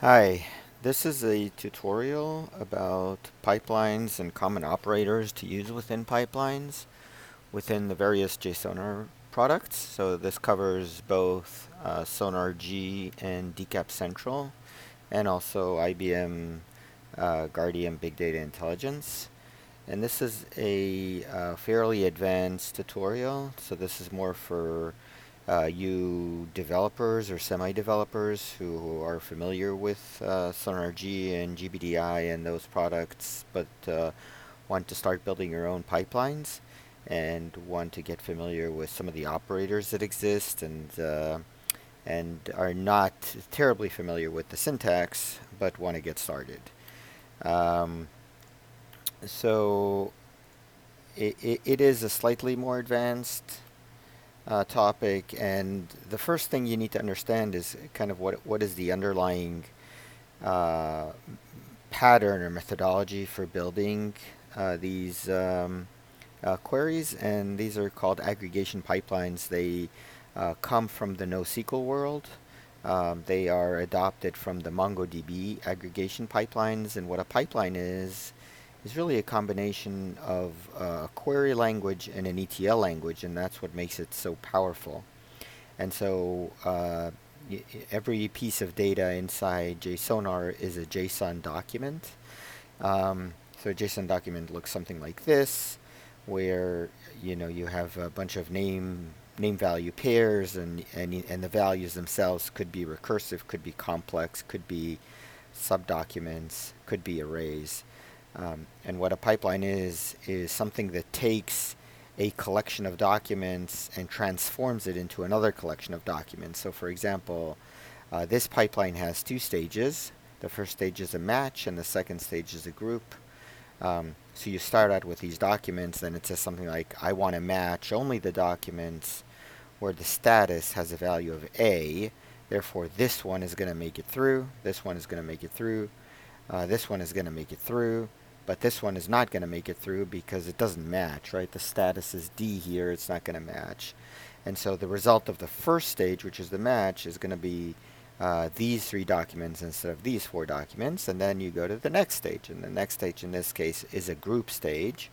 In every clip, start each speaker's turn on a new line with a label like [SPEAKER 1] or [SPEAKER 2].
[SPEAKER 1] Hi, this is a tutorial about pipelines and common operators to use within pipelines within the various jSonar products. So this covers both SonarG and DCAP Central and also IBM Guardium Big Data Intelligence. And this is a fairly advanced tutorial, so this is more for you developers or semi-developers who are familiar with SonarG and GBDI and those products, but want to start building your own pipelines and want to get familiar with some of the operators that exist and are not terribly familiar with the syntax, but want to get started. Um, so it is a slightly more advanced topic, and the first thing you need to understand is kind of what is the underlying uh, pattern or methodology for building these queries, and these are called aggregation pipelines. They come from the NoSQL world. They are adopted from the MongoDB aggregation pipelines, and what a pipeline is really a combination of a query language and an ETL language, and that's what makes it so powerful. And so every piece of data inside jSonar is a JSON document. So a JSON document looks something like this, where you have a bunch of name value pairs, and the values themselves could be recursive, could be complex, could be subdocuments, could be arrays. And what a pipeline is something that takes a collection of documents and transforms it into another collection of documents. So for example, this pipeline has two stages. The first stage is a match, and the second stage is a group. So you start out with these documents, and it says something like, I want to match only the documents where the status has a value of A. Therefore, this one is going to make it through, this one is going to make it through, this one is going to make it through, but this one is not going to make it through because it doesn't match, right? The status is D here, it's not going to match. And so the result of the first stage, which is the match, is going to be these three documents instead of these four documents. And then you go to the next stage. And the next stage in this case is a group stage,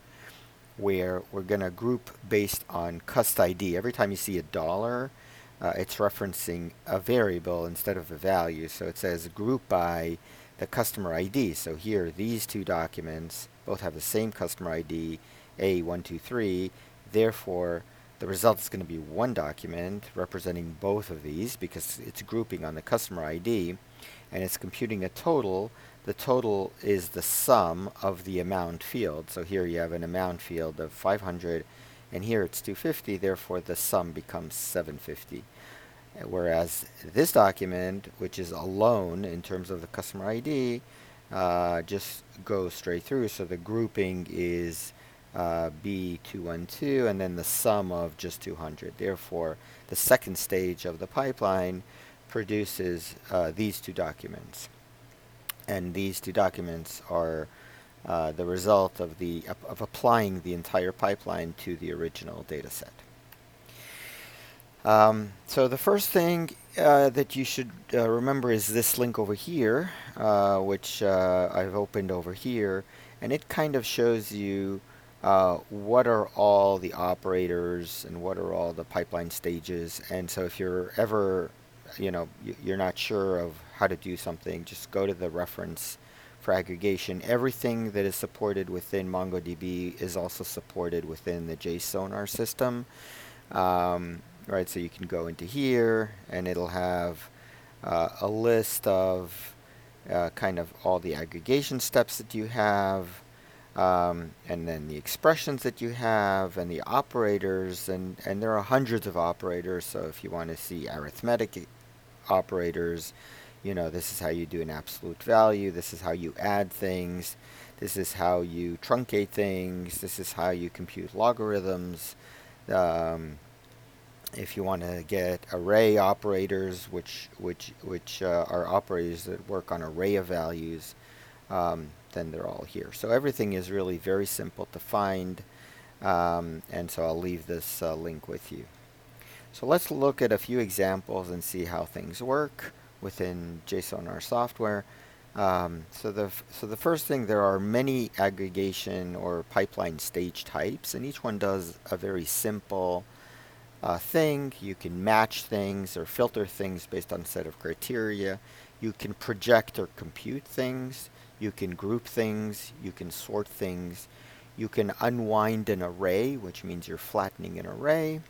[SPEAKER 1] where we're going to group based on cust ID. Every time you see a dollar, it's referencing a variable instead of a value. So it says group by the customer ID. So here, these two documents both have the same customer ID, A123. Therefore, the result is going to be one document representing both of these because it's grouping on the customer ID, and it's computing a total. The total is the sum of the amount field. So here you have an amount field of 500, and here it's 250. Therefore, the sum becomes 750. Whereas this document, which is alone in terms of the customer ID, just goes straight through. So the grouping is B212, and then the sum of just 200. Therefore, the second stage of the pipeline produces these two documents. And these two documents are the result of applying the entire pipeline to the original data set. So the first thing that you should remember is this link over here, which I've opened over here, and it kind of shows you what are all the operators and what are all the pipeline stages. And so if you're ever, you're not sure of how to do something, just go to the reference for aggregation. Everything that is supported within MongoDB is also supported within the jSonar system. Right, so you can go into here, and it'll have a list of kind of all the aggregation steps that you have, and then the expressions that you have, and the operators, and there are hundreds of operators. So if you want to see arithmetic operators, this is how you do an absolute value, this is how you add things, this is how you truncate things, this is how you compute logarithms. If you want to get array operators, which are operators that work on array of values, then they're all here. So everything is really very simple to find, and so I'll leave this link with you. So let's look at a few examples and see how things work within jSonar software. So the first thing, there are many aggregation or pipeline stage types, and each one does a very simple thing. You can match things or filter things based on a set of criteria. You can project or compute things. You can group things. You can sort things. You can unwind an array, which means you're flattening an array.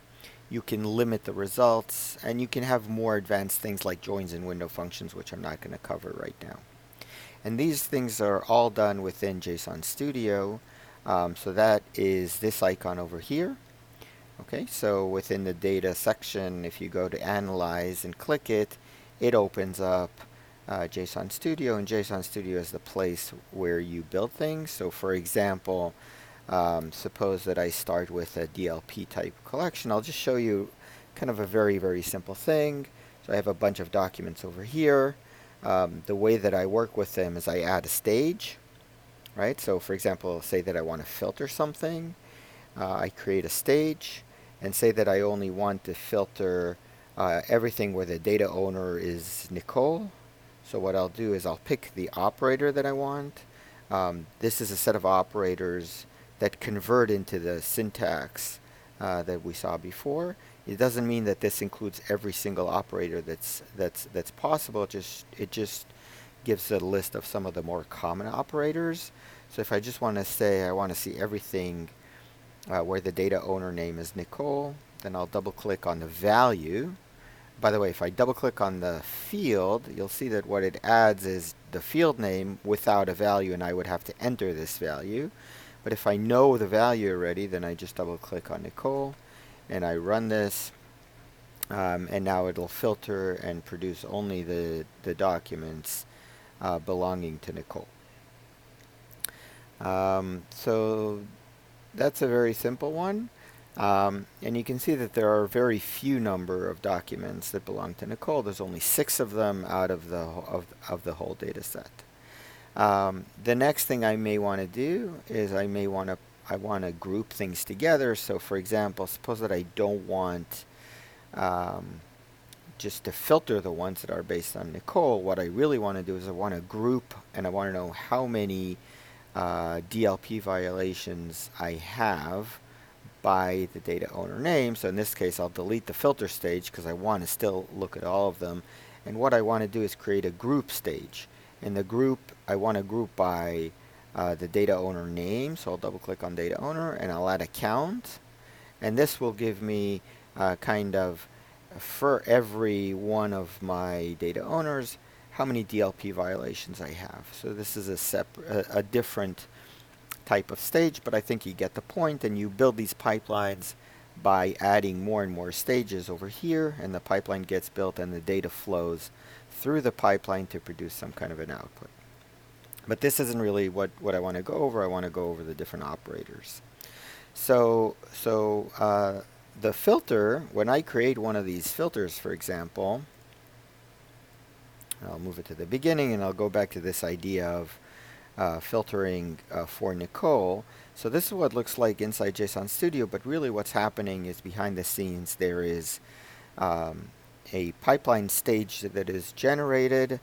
[SPEAKER 1] You can limit the results, and you can have more advanced things like joins and window functions, which I'm not going to cover right now. And these things are all done within JSON Studio. So that is this icon over here. Okay, so within the data section, if you go to Analyze and click it, it opens up JSON Studio, and JSON Studio is the place where you build things. So for example, suppose that I start with a DLP type collection. I'll just show you kind of a very, very simple thing. So I have a bunch of documents over here. The way that I work with them is I add a stage, right? So for example, say that I want to filter something. I create a stage, and say that I only want to filter everything where the data owner is Nicole. So what I'll do is I'll pick the operator that I want. This is a set of operators that convert into the syntax that we saw before. It doesn't mean that this includes every single operator that's possible. It just gives a list of some of the more common operators. So if I just want to say I want to see everything where the data owner name is Nicole, then I'll double click on the value. By the way, if I double click on the field, you'll see that what it adds is the field name without a value, and I would have to enter this value. But if I know the value already, then I just double click on Nicole and I run this, and now it'll filter and produce only the documents belonging to Nicole. So that's a very simple one. And you can see that there are very few number of documents that belong to Nicole. There's only 6 of them out of the whole data set. The next thing I may want to do is I want to group things together. So for example, suppose that I don't want just to filter the ones that are based on Nicole. What I really want to do is I want to group, and I want to know how many DLP violations I have by the data owner name. So in this case, I'll delete the filter stage because I want to still look at all of them. And what I want to do is create a group stage. In the group, I want to group by the data owner name. So I'll double click on data owner and I'll add a count. And this will give me kind of for every one of my data owners how many DLP violations I have. So this is a different type of stage, but I think you get the point, and you build these pipelines by adding more and more stages over here, and the pipeline gets built and the data flows through the pipeline to produce some kind of an output. But this isn't really what I want to go over. I want to go over the different operators. So the filter, when I create one of these filters, for example, I'll move it to the beginning and I'll go back to this idea of filtering for Nicole. So this is what it looks like inside JSON Studio, but really what's happening is behind the scenes there is a pipeline stage that is generated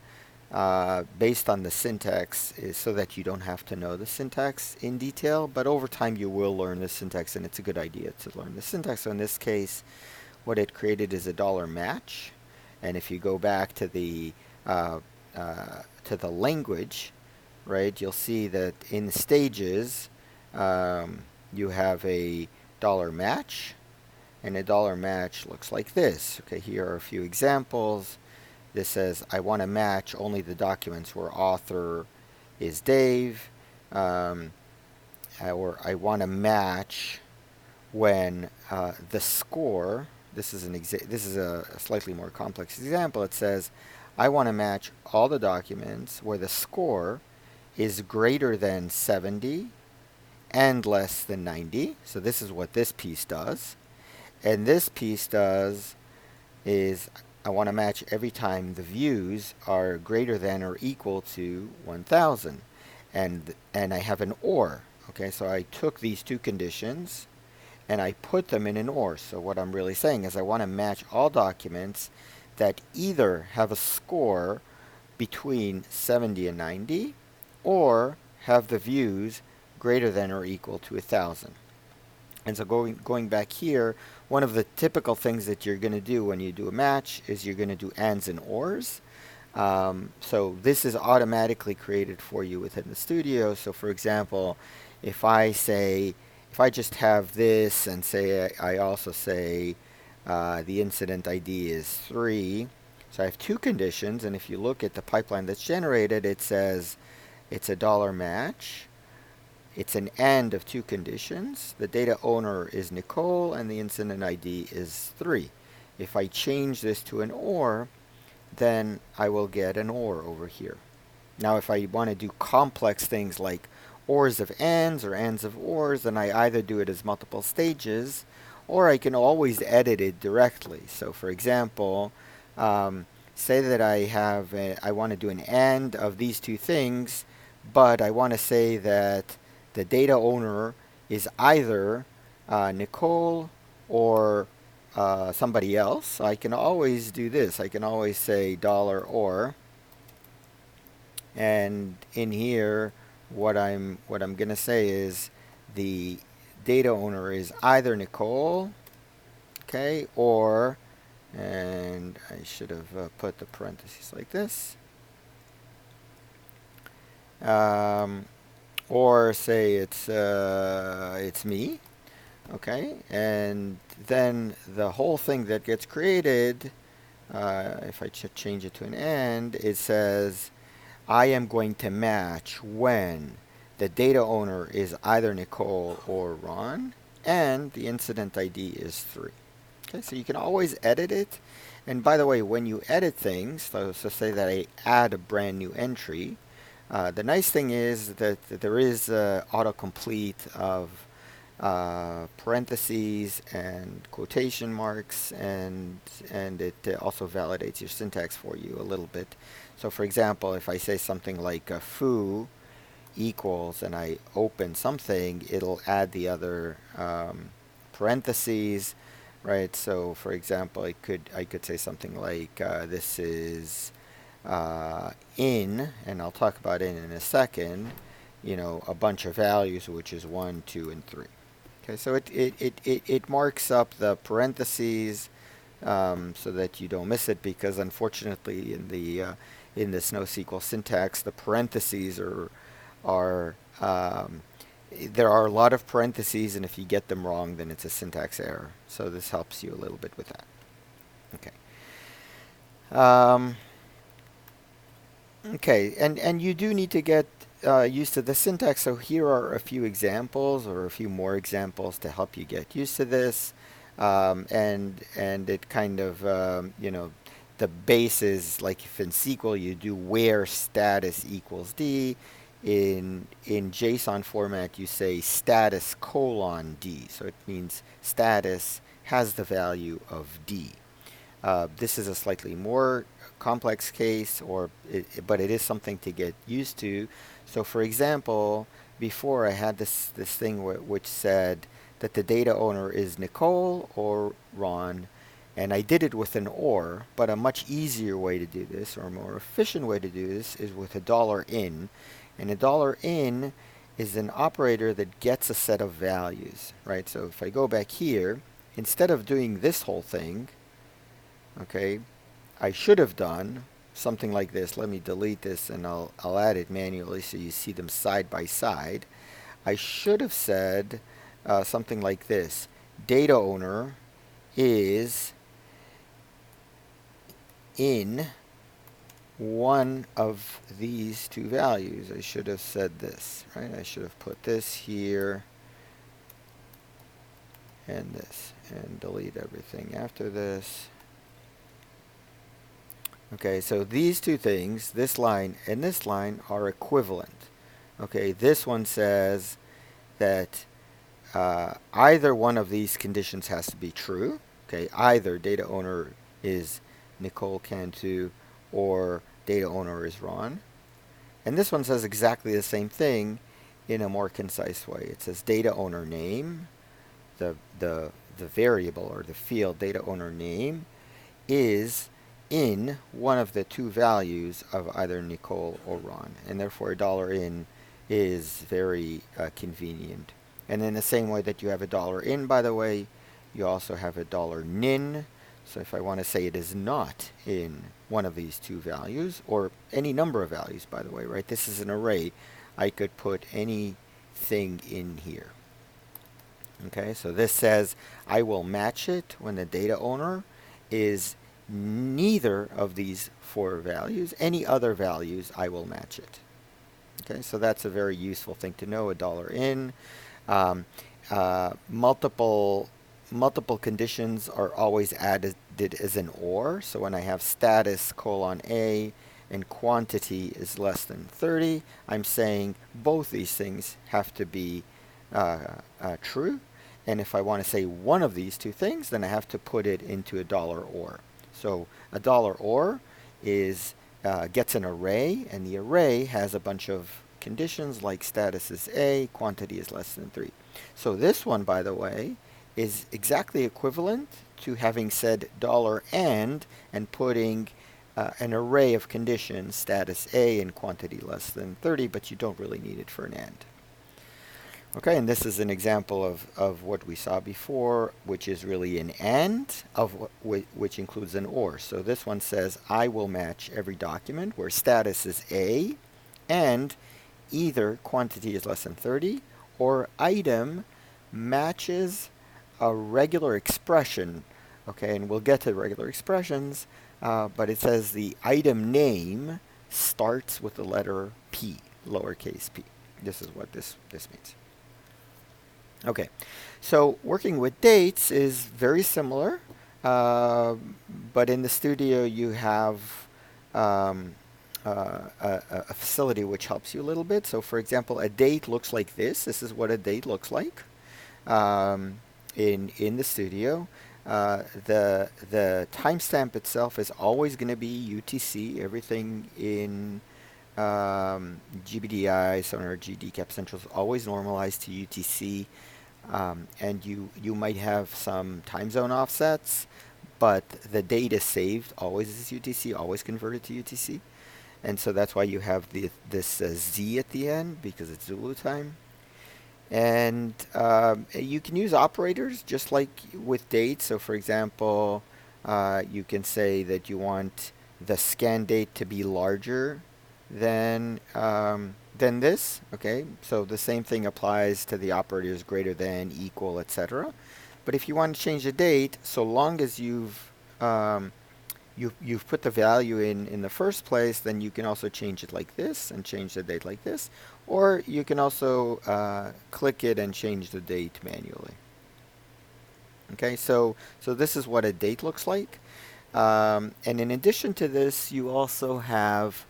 [SPEAKER 1] based on the syntax, so that you don't have to know the syntax in detail, but over time you will learn the syntax, and it's a good idea to learn the syntax. So in this case, what it created is a $match, and if you go back to the language, right, you'll see that in the stages you have a $match, and a $match looks like this. Okay, here are a few examples. This says I want to match only the documents where author is Dave, or I want to match when the score. This is a slightly more complex example. It says I want to match all the documents where the score is greater than 70 and less than 90. So this is what this piece does. And this piece does is I want to match every time the views are greater than or equal to 1000. And I have an OR. Okay, so I took these two conditions and I put them in an OR. So what I'm really saying is I want to match all documents that either have a score between 70 and 90 or have the views greater than or equal to 1,000. And so going back here, one of the typical things that you're going to do when you do a match is you're going to do ands and ors. So this is automatically created for you within the studio. So for example, if I just have this and say I also say the incident ID is 3, so I have two conditions, and if you look at the pipeline that's generated, it says it's a dollar match. It's an AND of two conditions. The data owner is Nicole and the incident ID is 3. If I change this to an OR, then I will get an OR over here. Now if I want to do complex things like ORs of ANDs or ANDs of ORs, then I either do it as multiple stages or I can always edit it directly. So for example, say that I want to do an AND of these two things, but I want to say that the data owner is either Nicole or somebody else. I can always do this. I can always say $or, and in here what I'm going to say is the data owner is either Nicole, okay, or, and I should have put the parentheses like this, or say it's me, okay, and then the whole thing that gets created, if I change it to an AND, it says I am going to match when the data owner is either Nicole or Ron, and the incident ID is 3. Okay, so you can always edit it. And by the way, when you edit things, so say that I add a brand new entry, the nice thing is that there is autocomplete of parentheses and quotation marks, and it also validates your syntax for you a little bit. So for example, if I say something like foo equals and I open something, it'll add the other parentheses, right? So for example, I could say something like this is in, and I'll talk about in a second, you know, a bunch of values, which is 1, 2, and 3. Okay, so it marks up the parentheses so that you don't miss it, because unfortunately in this NoSQL syntax, the parentheses are there are a lot of parentheses, and if you get them wrong, then it's a syntax error. So this helps you a little bit with that. Okay. Okay, and you do need to get used to the syntax. So here are a few examples, or a few more examples, to help you get used to this. And it kind of, you know, the base is like if in SQL you do where status equals D. In JSON format you say status : D. So it means status has the value of D. This is a slightly more complex case, but it is something to get used to. So for example, before I had this thing which said that the data owner is Nicole or Ron, and I did it with an OR, but a much easier way to do this, or a more efficient way to do this, is with a $in. And a $in is an operator that gets a set of values, right? So if I go back here, instead of doing this whole thing, okay, I should have done something like this. Let me delete this and I'll add it manually so you see them side by side. I should have said something like this. Data owner is in one of these two values. I should have said this, right? I should have put this here and this, and delete everything after this. Okay, so these two things, this line and this line, are equivalent. Okay, this one says that either one of these conditions has to be true. Okay, either data owner is Nicole Cantu or data owner is Ron. And this one says exactly the same thing in a more concise way. It says data owner name, the variable or the field data owner name, is in one of the two values of either Nicole or Ron, and therefore $in is very convenient. And in the same way that you have $in, by the way, you also have $nin. So if I want to say it is not in one of these two values, or any number of values, by the way, right? This is an array. I could put anything in here. Okay, so this says I will match it when the data owner is neither of these four values. Any other values, I will match it. Okay, so that's a very useful thing to know, $in. Multiple conditions are always added as an OR. So when I have status : A and quantity is less than 30, I'm saying both these things have to be true. And if I want to say one of these two things, then I have to put it into a $OR. So a $OR is gets an array, and the array has a bunch of conditions like status is A, quantity is less than 3. So this one, by the way, is exactly equivalent to having said $and putting an array of conditions, status A and quantity less than 30, but you don't really need it for an AND. Okay, and this is an example of what we saw before, which is really an AND, which includes an OR. So this one says, I will match every document where status is A, and either quantity is less than 30, or item matches a regular expression. Okay, and we'll get to regular expressions, but it says the item name starts with the letter P, lowercase p. This is what this means. Okay, so working with dates is very similar, but in the studio you have a facility which helps you a little bit. So for example, a date looks like this. This is what a date looks like in the studio. The timestamp itself is always going to be UTC. Everything in GBDI, SonarG, DCAP Central is always normalized to UTC. And you might have some time zone offsets, but the date is saved always as UTC, always converted to UTC. And so that's why you have this Z at the end, because it's Zulu time. And you can use operators just like with dates. So for example, you can say that you want the scan date to be larger than this. Okay, so the same thing applies to the operators greater than, equal, etc. But if you want to change the date, so long as you've put the value in the first place, then you can also change it like this and change the date like this. Or you can also click it and change the date manually. Okay, so this is what a date looks like. And in addition to this, you also have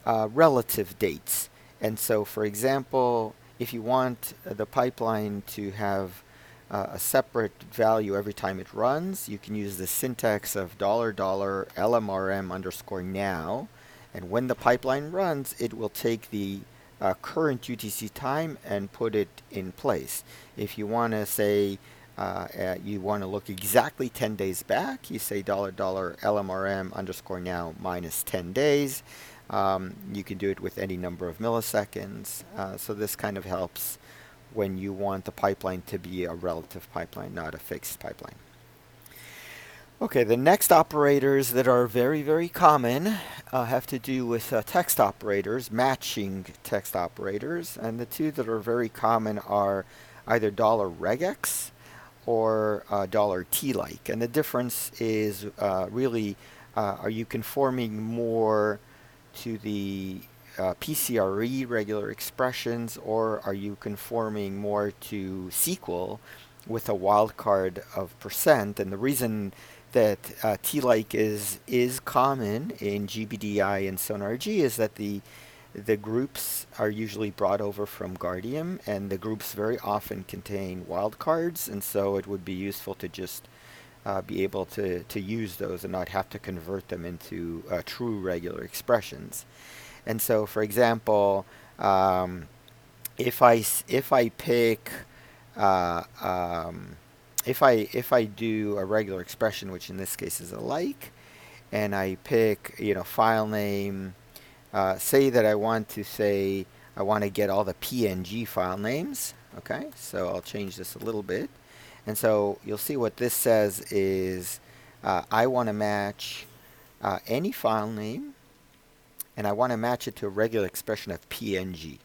[SPEAKER 1] relative dates. And so, for example, if you want the pipeline to have a separate value every time it runs, you can use the syntax of $LMRM_now. And when the pipeline runs, it will take the current UTC time and put it in place. If you want to say you want to look exactly 10 days back, you say $LMRM_now minus 10 days. You can do it with any number of milliseconds. So this kind of helps when you want the pipeline to be a relative pipeline, not a fixed pipeline. Okay, the next operators that are very, very common have to do with text operators, matching text operators. And the two that are very common are either $regex or $t-like. And the difference is really, are you conforming more to the PCRE regular expressions, or are you conforming more to SQL with a wildcard of %? And the reason that t-like is common in GBDI and SonarG is that the groups are usually brought over from Guardium, and the groups very often contain wildcards, and so it would be useful to just be able to use those and not have to convert them into true regular expressions. And so, for example, if I pick if I do a regular expression, which in this case is a like, and I pick, file name, say that I want to say I want to get all the PNG file names. Okay, so I'll change this a little bit. And so you'll see what this says is I want to match any file name, and I want to match it to a regular expression of PNG.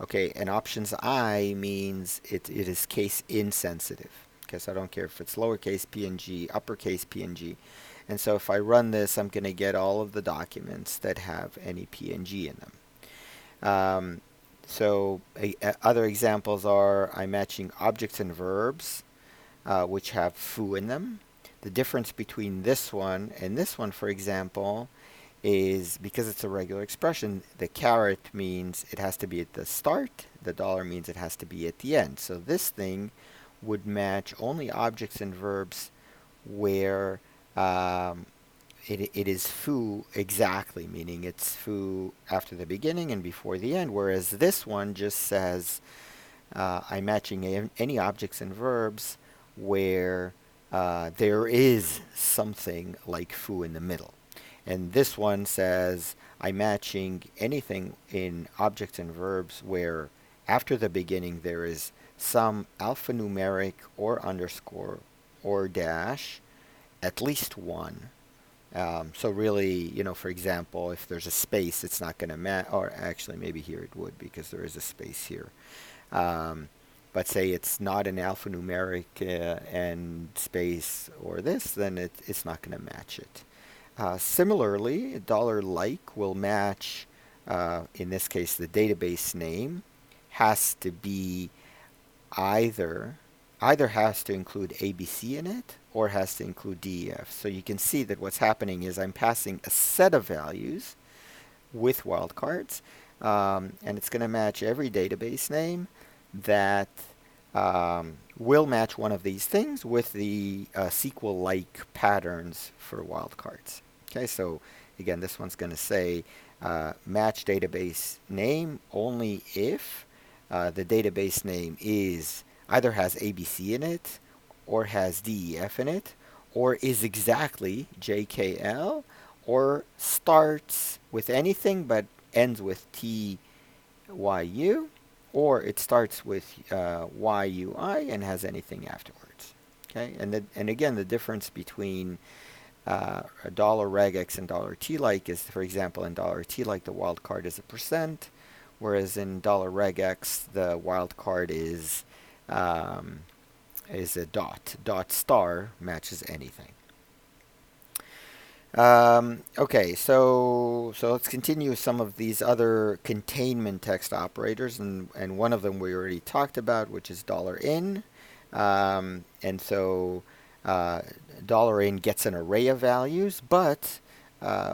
[SPEAKER 1] Okay, and options I means it is case insensitive. Okay, so I don't care if it's lowercase PNG, uppercase PNG. And so if I run this, I'm going to get all of the documents that have any PNG in them. Other examples are I'm matching objects and verbs, which have foo in them. The difference between this one and this one, for example, is because it's a regular expression, the caret means it has to be at the start, the dollar means it has to be at the end. So this thing would match only objects and verbs where it is foo exactly, meaning it's foo after the beginning and before the end, whereas this one just says I'm matching any objects and verbs where there is something like foo in the middle. And this one says I'm matching anything in objects and verbs where after the beginning there is some alphanumeric or underscore or dash, at least one. So really, for example, if there's a space, it's not going to match, or actually maybe here it would because there is a space here. But say it's not an alphanumeric and space or this, then it's not going to match it. Similarly, $like will match, in this case, the database name has to be either has to include ABC in it or has to include DEF. So you can see that what's happening is I'm passing a set of values with wildcards, and it's going to match every database name that will match one of these things with the SQL-like patterns for wildcards. Okay, so again, this one's going to say match database name only if the database name is either has ABC in it or has DEF in it or is exactly JKL or starts with anything but ends with TYU, or it starts with YUI and has anything afterwards. Okay, and again, the difference between $Regex and $T-like is, for example, in $T-like the wildcard is a %, whereas in $Regex the wildcard is a dot. Dot star matches anything. Okay, so let's continue with some of these other containment text operators, and one of them we already talked about, which is $in. And so $in gets an array of values, but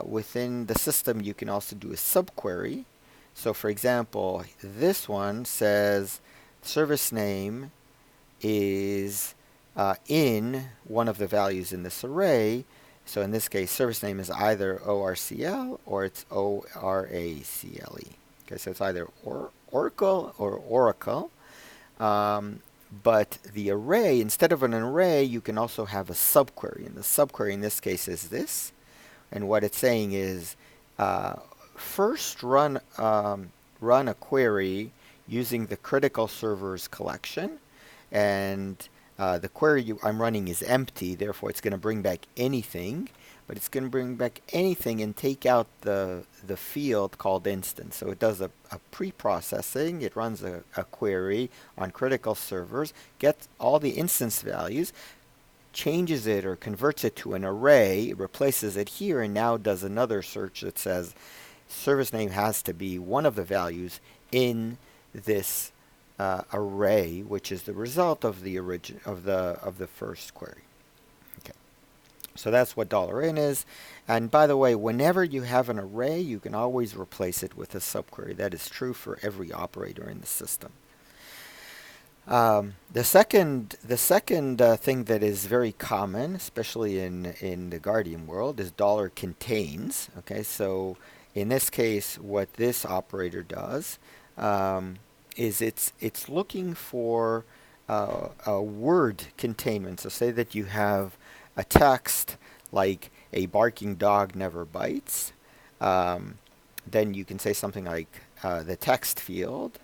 [SPEAKER 1] within the system you can also do a subquery. So for example, this one says service name is in one of the values in this array. So in this case, service name is either ORCL or it's ORACLE. Okay, so it's either Oracle or Oracle. But the array, instead of an array, you can also have a subquery. And the subquery in this case is this. And what it's saying is, first run a query using the critical servers collection. And the query I'm running is empty, therefore it's going to bring back anything, but it's going to bring back anything and take out the field called instance. So it does a pre-processing, it runs a query on critical servers, gets all the instance values, changes it or converts it to an array, replaces it here, and now does another search that says service name has to be one of the values in this array, which is the result of the first query. Okay, so that's what $in is. And by the way, whenever you have an array, you can always replace it with a subquery. That is true for every operator in the system. The second thing that is very common, especially in the Guardium world, is $contains. Okay, so in this case, what this operator does is it's looking for a word containment. So say that you have a text like a barking dog never bites, then you can say something like the text field,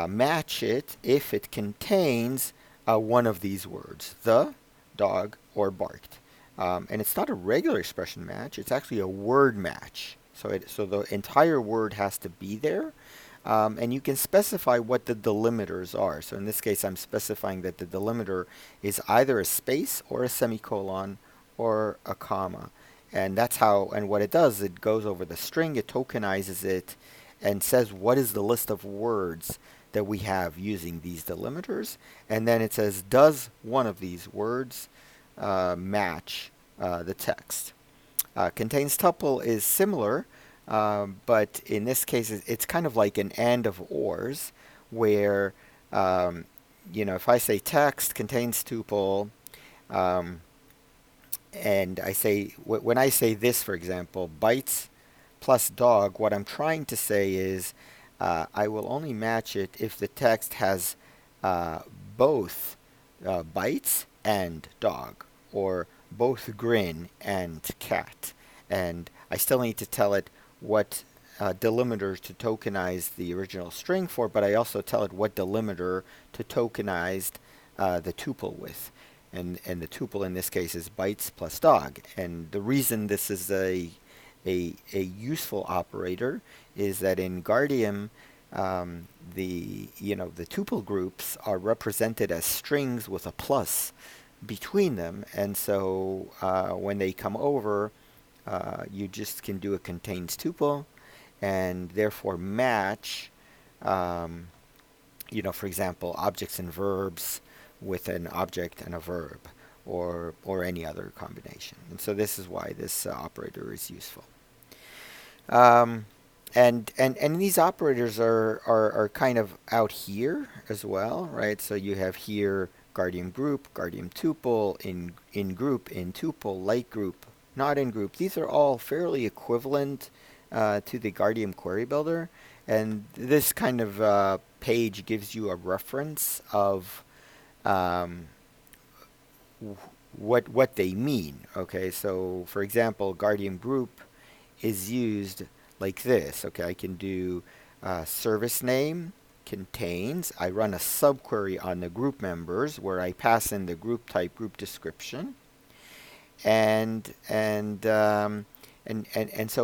[SPEAKER 1] match it if it contains one of these words, the, dog, or barked. And it's not a regular expression match, it's actually a word match. So the entire word has to be there. And you can specify what the delimiters are. So in this case, I'm specifying that the delimiter is either a space or a semicolon or a comma. And that's how, and what it does, it goes over the string, it tokenizes it, and says what is the list of words that we have using these delimiters. And then it says, does one of these words match the text? Contains tuple is similar, but in this case, it's kind of like an and of ors, where, if I say text contains tuple, and I say, when I say this, for example, bytes plus dog, what I'm trying to say is I will only match it if the text has both bytes and dog, or both grin and cat. And I still need to tell it what delimiter to tokenize the original string for, but I also tell it what delimiter to tokenize the tuple with. And the tuple in this case is bytes plus dog. And the reason this is a useful operator is that in Guardium, the tuple groups are represented as strings with a plus between them, and so when they come over, you just can do a contains tuple, and therefore match, for example, objects and verbs with an object and a verb, or any other combination. And so this is why this operator is useful. And these operators are kind of out here as well, right? So you have here Guardium group, Guardium tuple, in group, in tuple, like group, not in group. These are all fairly equivalent to the Guardium query builder, and this kind of page gives you a reference of what they mean. Okay, so for example, Guardium group is used like this. Okay, I can do service name contains. I run a subquery on the group members where I pass in the group type, group description, and so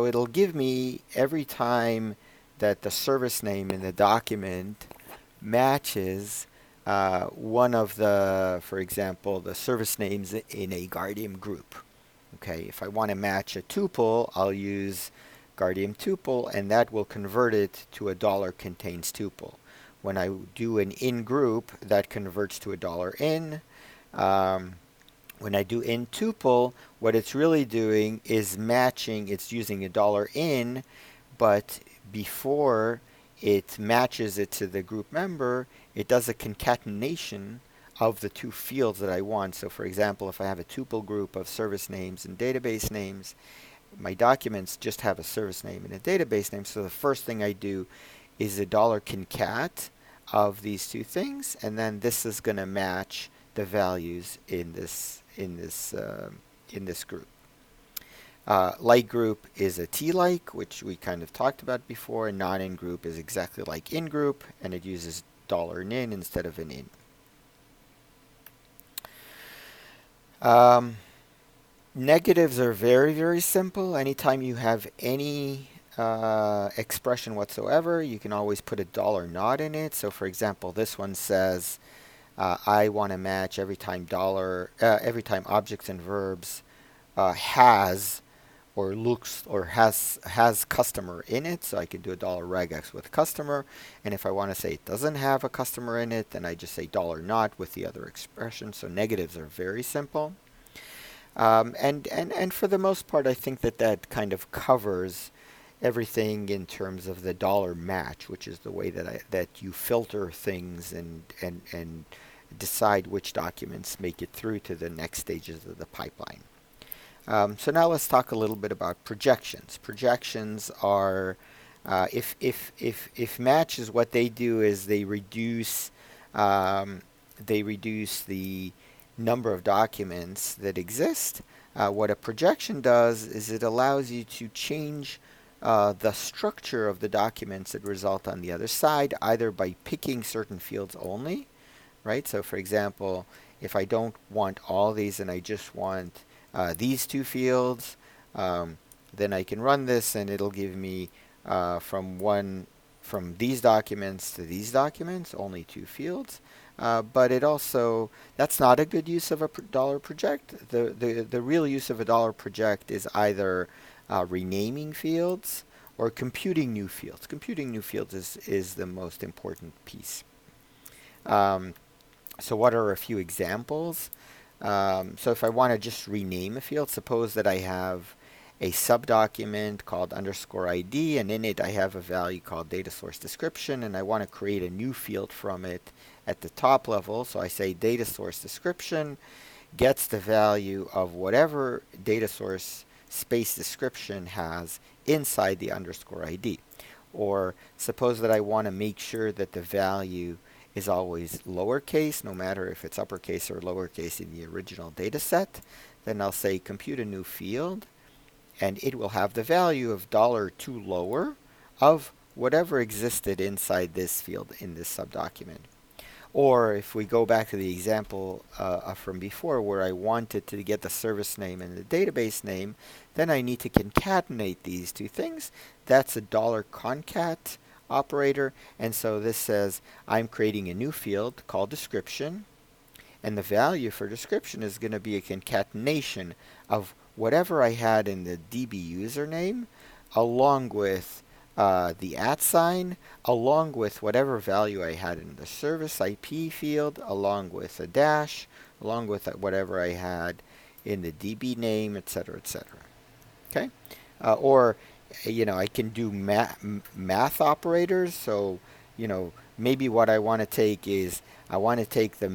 [SPEAKER 1] it'll give me every time that the service name in the document matches one of the, for example, the service names in a Guardium group. Okay, if I want to match a tuple, I'll use Guardium tuple, and that will convert it to a $contains tuple. When I do an in group, that converts to a $in. When I do in tuple, what it's really doing is matching, it's using a $in, but before it matches it to the group member, it does a concatenation of the two fields that I want. So for example, if I have a tuple group of service names and database names, my documents just have a service name and a database name. So the first thing I do is a $concat of these two things, and then this is going to match the values in this group. Like group is a T-like, which we kind of talked about before, and non-in group is exactly like in group, and it uses $nin instead of an in. Negatives are very, very simple. Anytime you have any expression whatsoever, you can always put a $not in it. So for example, this one says I want to match every time objects and verbs has or looks or has customer in it. So I can do a $regex with customer. And if I want to say it doesn't have a customer in it, then I just say $not with the other expression. So negatives are very simple. And for the most part, I think that kind of covers everything in terms of the $match, which is the way that you filter things and decide which documents make it through to the next stages of the pipeline. So now let's talk a little bit about projections. Projections are, if match is what they do is they reduce the number of documents that exist What a projection does is it allows you to change the structure of the documents that result on the other side, either by picking certain fields only, right? So for example, if I don't want all these and I just want these two fields, then I can run this and it'll give me from these documents to these documents, only two fields. But it also, that's not a good use of a dollar project. The real use of a dollar project is either renaming fields or computing new fields. Computing new fields is the most important piece. So what are a few examples? So if I want to just rename a field, suppose that I have a subdocument called _ID, and in it I have a value called data source description, and I want to create a new field from it at the top level. So I say data source description gets the value of whatever data source space description has inside the _ID. Or suppose that I want to make sure that the value is always lowercase, no matter if it's uppercase or lowercase in the original data set. Then I'll say compute a new field, and it will have the value of $2 lower of whatever existed inside this field in this subdocument. Or if we go back to the example from before where I wanted to get the service name and the database name, then I need to concatenate these two things. That's a $concat operator, and so this says I'm creating a new field called description, and the value for description is going to be a concatenation of whatever I had in the DB username along with the @ sign, along with whatever value I had in the service IP field, along with a dash, along with whatever I had in the DB name, etc., etc. Okay, or I can do math operators. So maybe what I want to take is I want to take the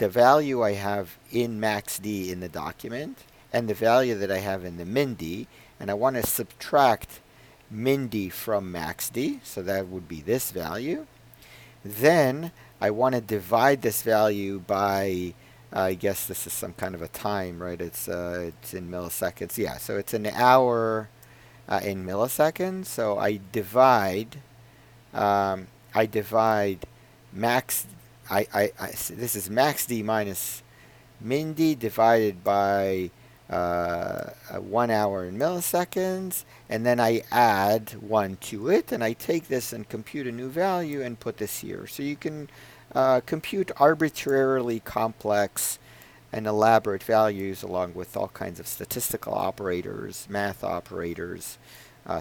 [SPEAKER 1] value I have in maxd in the document and the value that I have in the minD, and I want to subtract minD from maxd, so that would be this value. Then I want to divide this value by, I guess this is some kind of a time, right? It's in milliseconds. Yeah, so it's an hour in milliseconds. So I divide max. This is maxd minus minD divided by 1 hour in milliseconds, and then I add 1 to it, and I take this and compute a new value and put this here. So you can compute arbitrarily complex and elaborate values along with all kinds of statistical operators, math operators,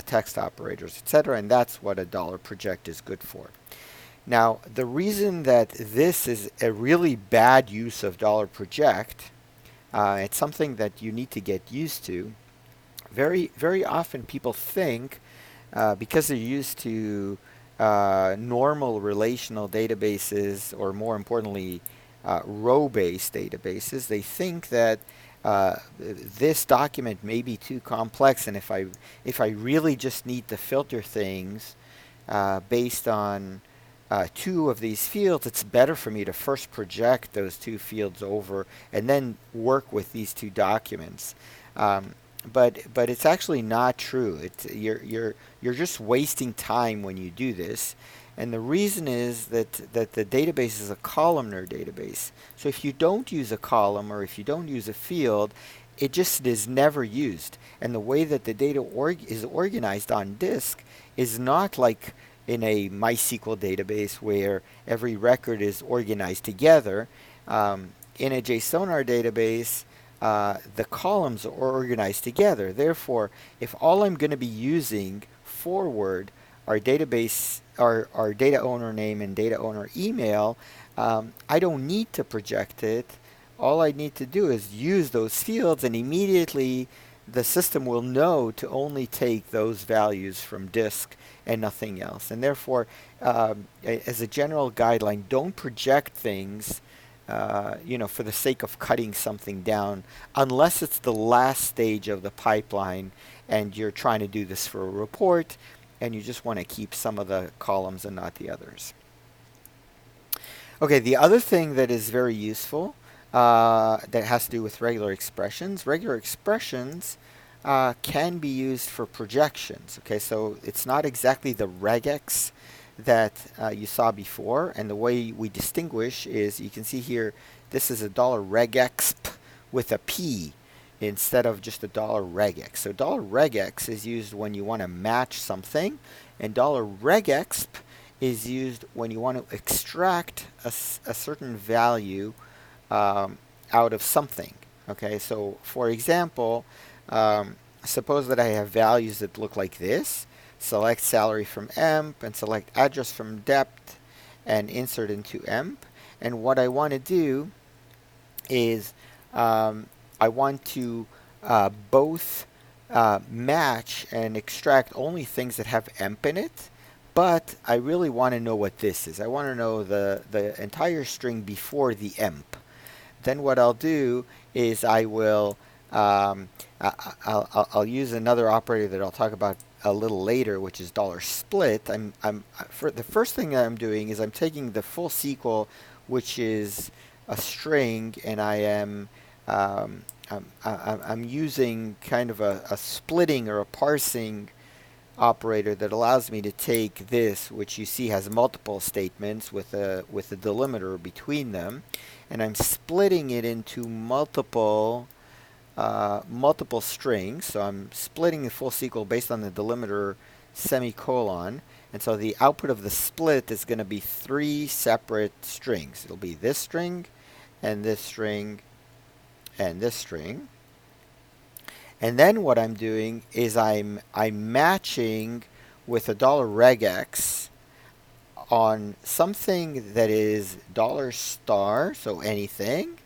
[SPEAKER 1] text operators, etc., and that's what a dollar project is good for. Now, the reason that this is a really bad use of dollar project, it's something that you need to get used to. Very, very often people think, because they're used to normal relational databases, or more importantly, row-based databases, they think that this document may be too complex, and if I really just need to filter things based on two of these fields, it's better for me to first project those two fields over and then work with these two documents. But it's actually not true. You're just wasting time when you do this. And the reason is that the database is a columnar database. So if you don't use a column or if you don't use a field, it just is never used. And the way that the data is organized on disk is not like in a MySQL database where every record is organized together. In a jSonar database, the columns are organized together. Therefore, if all I'm going to be using forward are database, our data owner name and data owner email, I don't need to project it. All I need to do is use those fields, and immediately the system will know to only take those values from disk and nothing else. And therefore, as a general guideline, don't project things for the sake of cutting something down, unless it's the last stage of the pipeline and you're trying to do this for a report and you just want to keep some of the columns and not the others. Okay, the other thing that is very useful that has to do with regular expressions. Regular expressions can be used for projections. Okay, so it's not exactly the regex that you saw before, and the way we distinguish is you can see here this is a $regex with a P instead of just a $regex. So $regex is used when you want to match something, and $regex is used when you want to extract a certain value out of something. Okay, so for example, suppose that I have values that look like this. Select salary from emp and select address from depth and insert into emp. And what I want to do is I want to both match and extract only things that have emp in it, but I really want to know what this is. I want to know the entire string before the emp. Then what I'll do is I will I'll use another operator that I'll talk about a little later, which is $split. For the first thing that I'm doing is I'm taking the full SQL, which is a string, and I'm using kind of a splitting or a parsing operator that allows me to take this, which you see has multiple statements with a delimiter between them, and I'm splitting it into multiple strings. So I'm splitting the full SQL based on the delimiter semicolon, and so the output of the split is going to be 3 separate strings. It'll be this string and this string and this string. And then what I'm doing is I'm matching with a $regex on something that is $, so anything,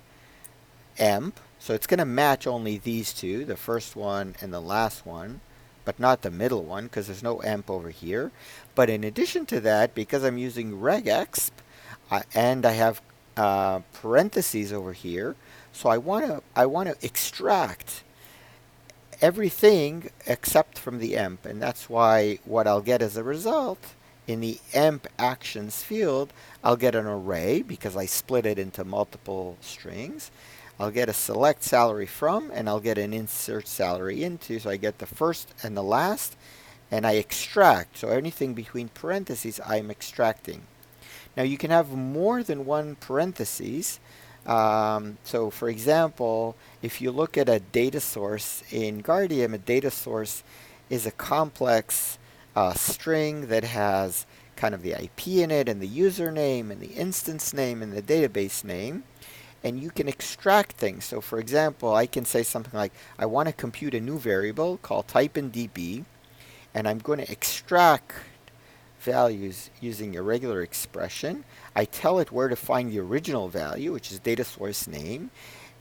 [SPEAKER 1] emp. So it's going to match only these two, the first one and the last one, but not the middle one because there's no emp over here. But in addition to that, because I'm using regex and I have parentheses over here, so I want to extract everything except from the emp, and that's why what I'll get as a result in the emp actions field, I'll get an array because I split it into multiple strings. I'll get a select salary from, and I'll get an insert salary into, so I get the first and the last, and I extract. So anything between parentheses, I'm extracting. Now you can have more than one parentheses. So for example, if you look at a data source in Guardium, a data source is a complex string that has kind of the IP in it, and the username, and the instance name, and the database name. And you can extract things. So for example, I can say something like, I want to compute a new variable called type in DB, and I'm going to extract values using a regular expression. I tell it where to find the original value, which is data source name,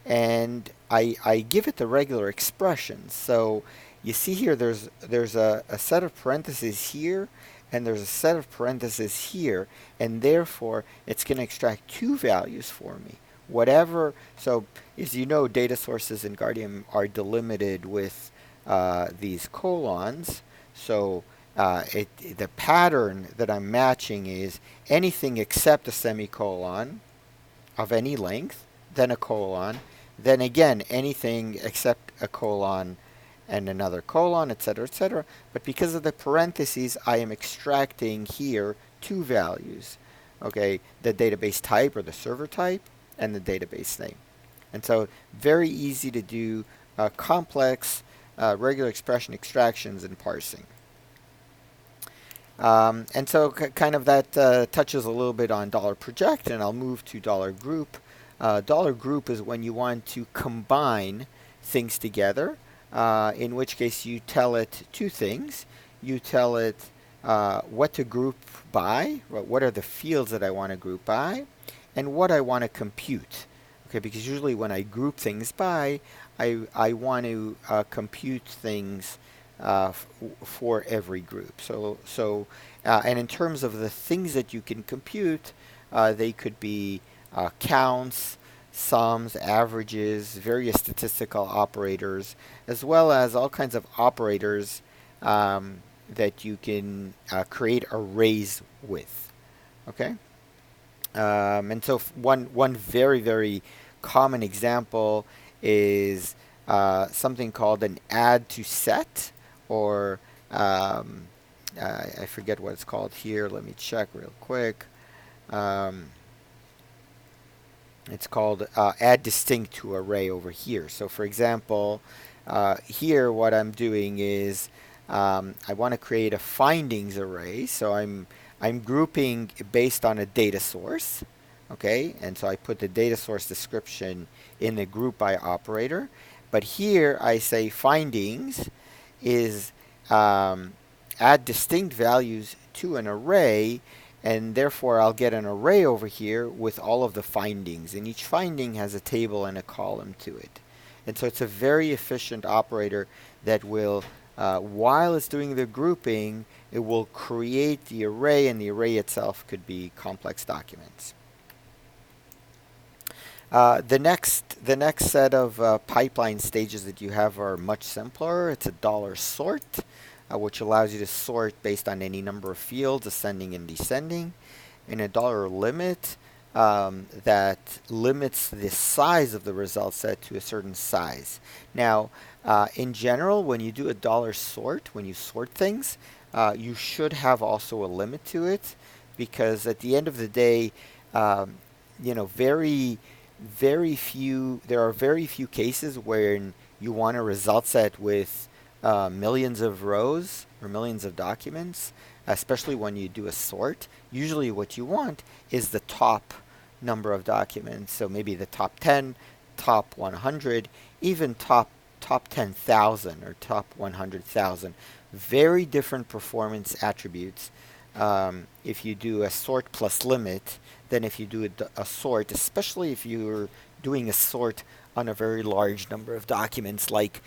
[SPEAKER 1] and I give it the regular expression. So you see here there's a set of parentheses here, and there's a set of parentheses here, and therefore it's going to extract 2 values for me. Whatever, so as you know, data sources in Guardium are delimited with these colons. So the pattern that I'm matching is anything except a semicolon of any length, then a colon, then again anything except a colon and another colon, etc., etc. But because of the parentheses, I am extracting here 2 values. Okay, the database type or the server type, and the database name. And so very easy to do complex regular expression extractions and parsing. And so kind of that touches a little bit on $project, and I'll move to $group. $group is when you want to combine things together, in which case you tell it 2 things. You tell it what to group by, what are the fields that I want to group by, and what I want to compute. Okay, because usually when I group things by, I want to compute things for every group. So and in terms of the things that you can compute, they could be counts, sums, averages, various statistical operators, as well as all kinds of operators that you can create arrays with. Okay. And so one very, very common example is something called an add to set, or I forget what it's called here. Let me check real quick. Um, it's called add distinct to array over here. So for example, here what I'm doing is I want to create a findings array. So I'm grouping based on a data source. Okay, and so I put the data source description in the group by operator. But here I say findings is add distinct values to an array, and therefore I'll get an array over here with all of the findings, and each finding has a table and a column to it. And so it's a very efficient operator that will, while it's doing the grouping, it will create the array, and the array itself could be complex documents. The next set of pipeline stages that you have are much simpler. It's a $sort, which allows you to sort based on any number of fields, ascending and descending, and a $limit that limits the size of the result set to a certain size. Now, in general, when you do a $sort, when you sort things, you should have also a limit to it, because at the end of the day, you know, there are very few cases where you want a result set with millions of rows or millions of documents, especially when you do a sort. Usually what you want is the top number of documents. So maybe the top 10, top 100, even top 10,000 or top 100,000. Very different performance attributes if you do a sort plus limit than if you do a sort, especially if you're doing a sort on a very large number of documents, like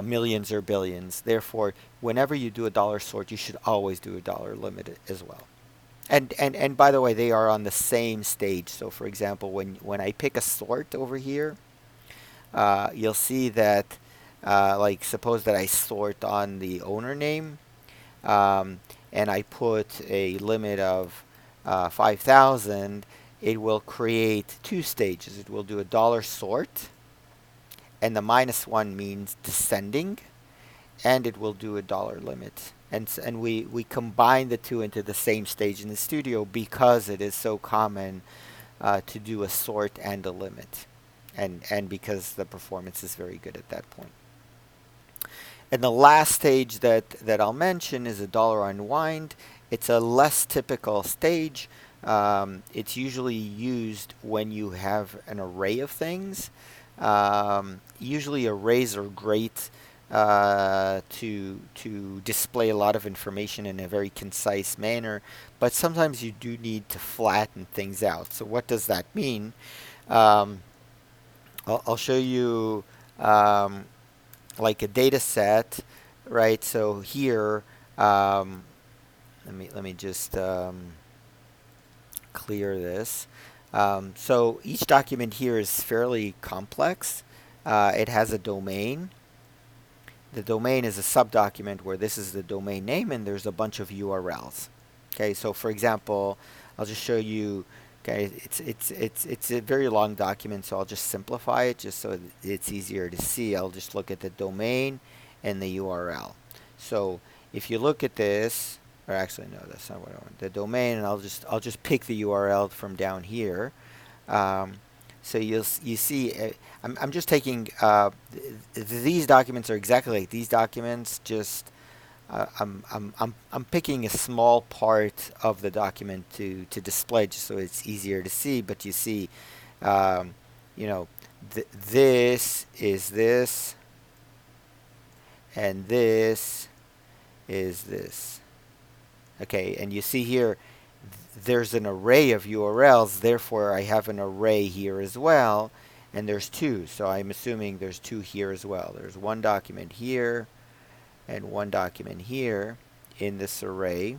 [SPEAKER 1] millions or billions. Therefore, whenever you do a $sort, you should always do a $limit as well. And by the way, they are on the same stage. So for example, when I pick a sort over here, you'll see that like suppose that I sort on the owner name, and I put a limit of 5,000, it will create two stages. It will do a $sort, and the -1 means descending, and it will do a $limit. And we combine the two into the same stage in the studio because it is so common to do a sort and a limit, and because the performance is very good at that point. And the last stage that I'll mention is a $unwind. It's a less typical stage. It's usually used when you have an array of things. Usually arrays are great to display a lot of information in a very concise manner, but sometimes you do need to flatten things out. So what does that mean? I'll show you like a data set, right? So here, let me just clear this. So each document here is fairly complex. It has a domain. The domain is a subdocument where this is the domain name, and there's a bunch of URLs. Okay, so for example, I'll just show you. Okay, it's a very long document, so I'll just simplify it just so it's easier to see. I'll just look at the domain and the URL. So if you look at this, or actually no, that's not what I want. The domain, and I'll just pick the URL from down here. So you see, I'm just taking these documents are exactly like these documents. Just I'm picking a small part of the document to display just so it's easier to see. But you see, you know, this is this, and this is this. Okay, and you see here, there's an array of URLs, therefore I have an array here as well, and there's two, so I'm assuming there's two here as well. There's one document here and one document here in this array,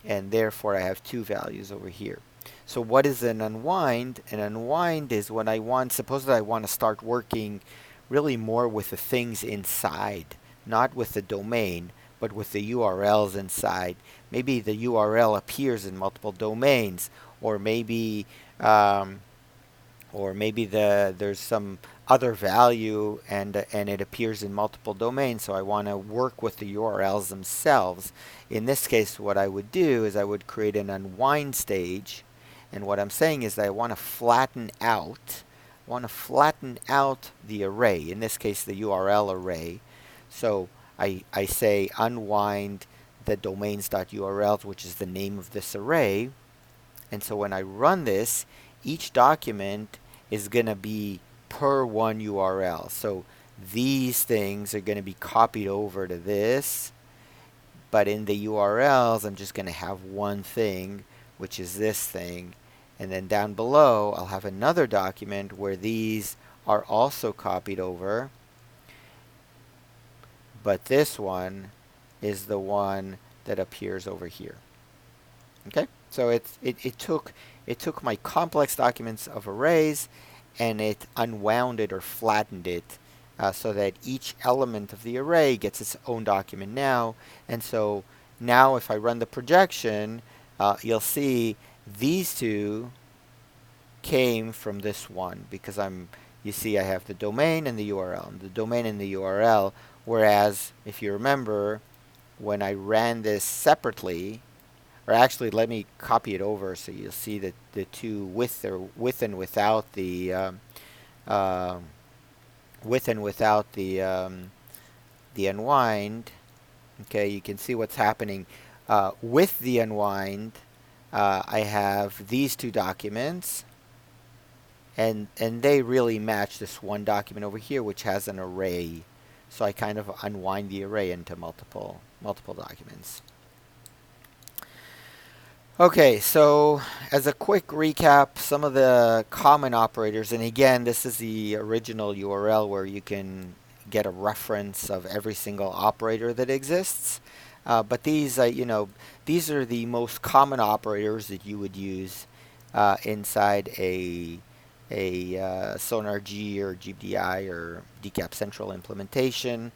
[SPEAKER 1] and therefore I have two values over here. So what is an unwind? An unwind is when I want, suppose that I want to start working really more with the things inside, not with the domain, but with the URLs inside. Maybe the URL appears in multiple domains, or maybe or maybe there's some other value and it appears in multiple domains, so I want to work with the URLs themselves. In this case, what I would do is I would create an unwind stage, and what I'm saying is that I want to flatten out the array, in this case the URL array. So I say unwind the domains.urls, which is the name of this array. And so when I run this, each document is going to be per one URL. So these things are going to be copied over to this, but in the URLs, I'm just going to have one thing, which is this thing. And then down below, I'll have another document where these are also copied over, but this one is the one that appears over here. Okay, so it took my complex documents of arrays and it unwound it or flattened it so that each element of the array gets its own document now. And so now if I run the projection, you'll see these two came from this one, because you see I have the domain and the URL, and the domain and the URL, whereas if you remember, when I ran this separately, or actually let me copy it over so you'll see that the two with and without the the unwind. Okay, you can see what's happening. With the unwind, I have these two documents, and they really match this one document over here, which has an array. So I kind of unwind the array into multiple documents. Okay, so as a quick recap, some of the common operators, and again, this is the original URL where you can get a reference of every single operator that exists. But these, these are the most common operators that you would use inside a SonarG or GBDI or DCAP central implementation.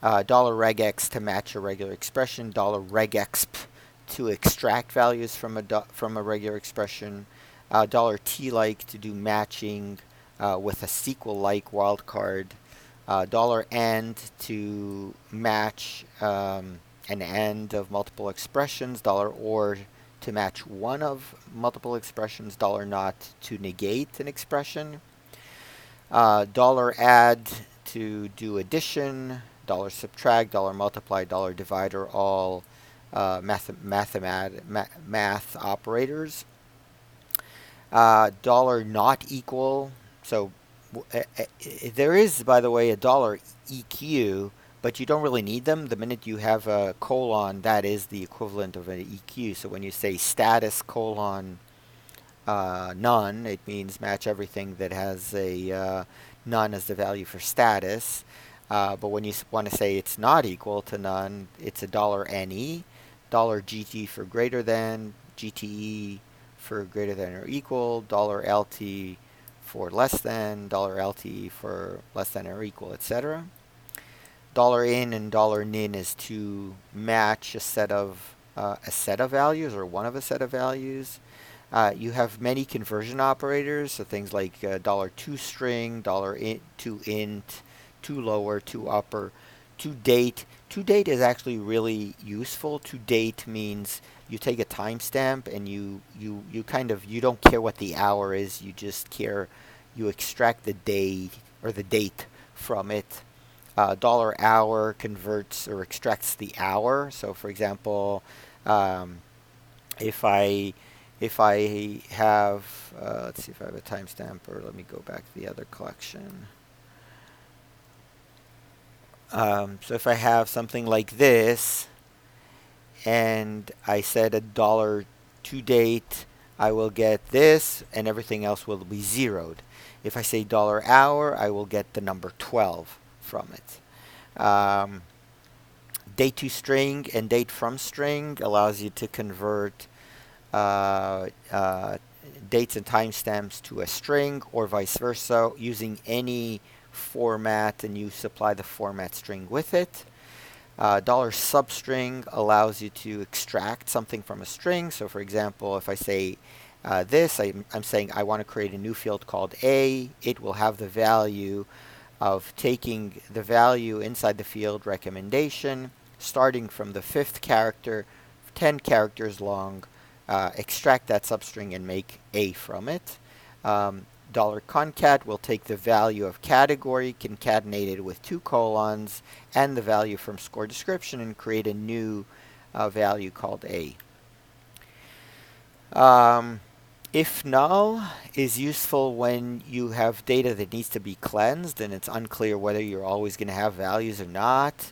[SPEAKER 1] $regex to match a regular expression, $regex to extract values from a regular expression, $t-like to do matching with a SQL-like wildcard, $and to match an AND of multiple expressions, $or to match one of multiple expressions, $not to negate an expression, $add to do addition, $subtract, $multiply, $divide are all math operators. $not equal. So there is, by the way, a $EQ, but you don't really need them. The minute you have a colon, that is the equivalent of an EQ. So when you say status colon none, it means match everything that has a none as the value for status. But when you want to say it's not equal to none, it's a $NE, $GT for greater than, GTE for greater than or equal, $LT for less than, $LT for less than or equal, etc. $in and $nin is to match a set of values, or one of a set of values. You have many conversion operators, so things like $toString, $toInt, $lower, $upper, $date. $date is actually really useful. $date means you take a timestamp and you don't care what the hour is. You just care, you extract the day or the date from it. $hour converts or extracts the hour. So for example, if I have, let's see if I have a timestamp, or let me go back to the other collection. So if I have something like this, and I said $to-date, I will get this, and everything else will be zeroed. If I say $hour, I will get the number 12 from it. Date to string and date from string allows you to convert dates and timestamps to a string, or vice versa, using any format, and you supply the format string with it. $substring allows you to extract something from a string. So for example, if I say I'm saying I want to create a new field called A. It will have the value of taking the value inside the field recommendation, starting from the 5th character, 10 characters long, extract that substring and make A from it. $concat will take the value of category, concatenate it with 2 colons, and the value from score description, and create a new value called A. If null is useful when you have data that needs to be cleansed and it's unclear whether you're always going to have values or not.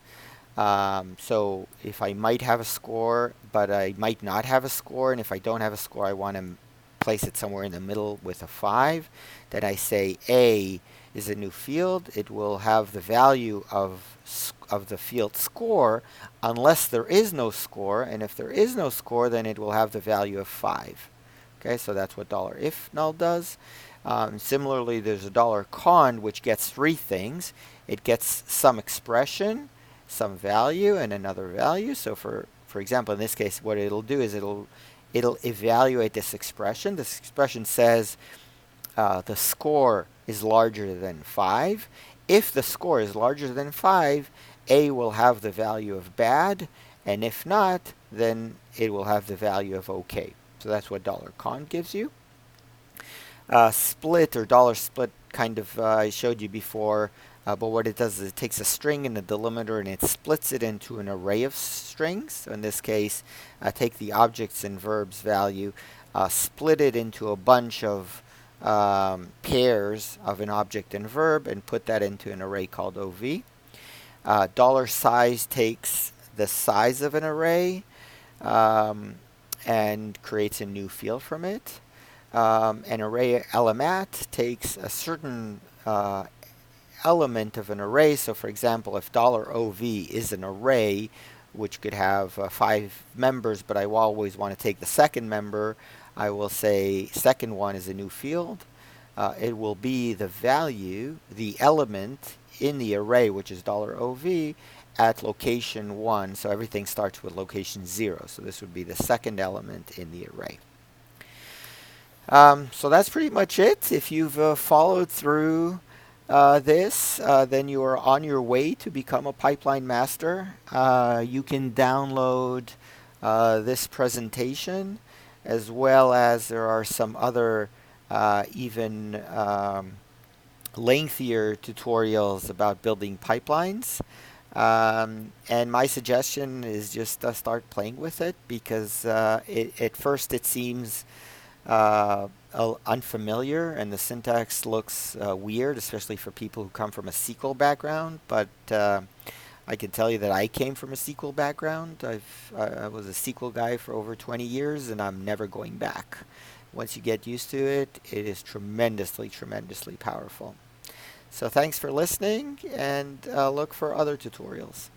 [SPEAKER 1] So if I might have a score, but I might not have a score, and if I don't have a score, I want to place it somewhere in the middle with a 5, then I say A is a new field. It will have the value of the field score unless there is no score, and if there is no score, then it will have the value of 5. Okay, so that's what $if null does. Similarly, there's a $con, which gets 3 things. It gets some expression, some value, and another value. So for example, in this case, what it'll do is it'll evaluate this expression. This expression says the score is larger than 5. If the score is larger than 5, A will have the value of bad, and if not, then it will have the value of okay. So that's what $con gives you. Split or $split kind of I showed you before, but what it does is it takes a string and a delimiter and it splits it into an array of strings. So in this case, take the objects and verbs value, split it into a bunch of pairs of an object and verb, and put that into an array called OV. $size takes the size of an array and creates a new field from it. An array element takes a certain element of an array. So for example, if $OV is an array which could have 5 members, but I always want to take the second member, I will say second one is a new field. It will be the value, the element in the array, which is $OV, at location 1. So everything starts with location 0. So this would be the second element in the array. So that's pretty much it. If you've followed through this, then you are on your way to become a pipeline master. You can download this presentation, as well as there are some other even lengthier tutorials about building pipelines. And my suggestion is just start playing with it, because at first it seems unfamiliar and the syntax looks weird, especially for people who come from a SQL background. But I can tell you that I came from a SQL background. I was a SQL guy for over 20 years, and I'm never going back. Once you get used to it, it is tremendously, tremendously powerful. So thanks for listening, and look for other tutorials.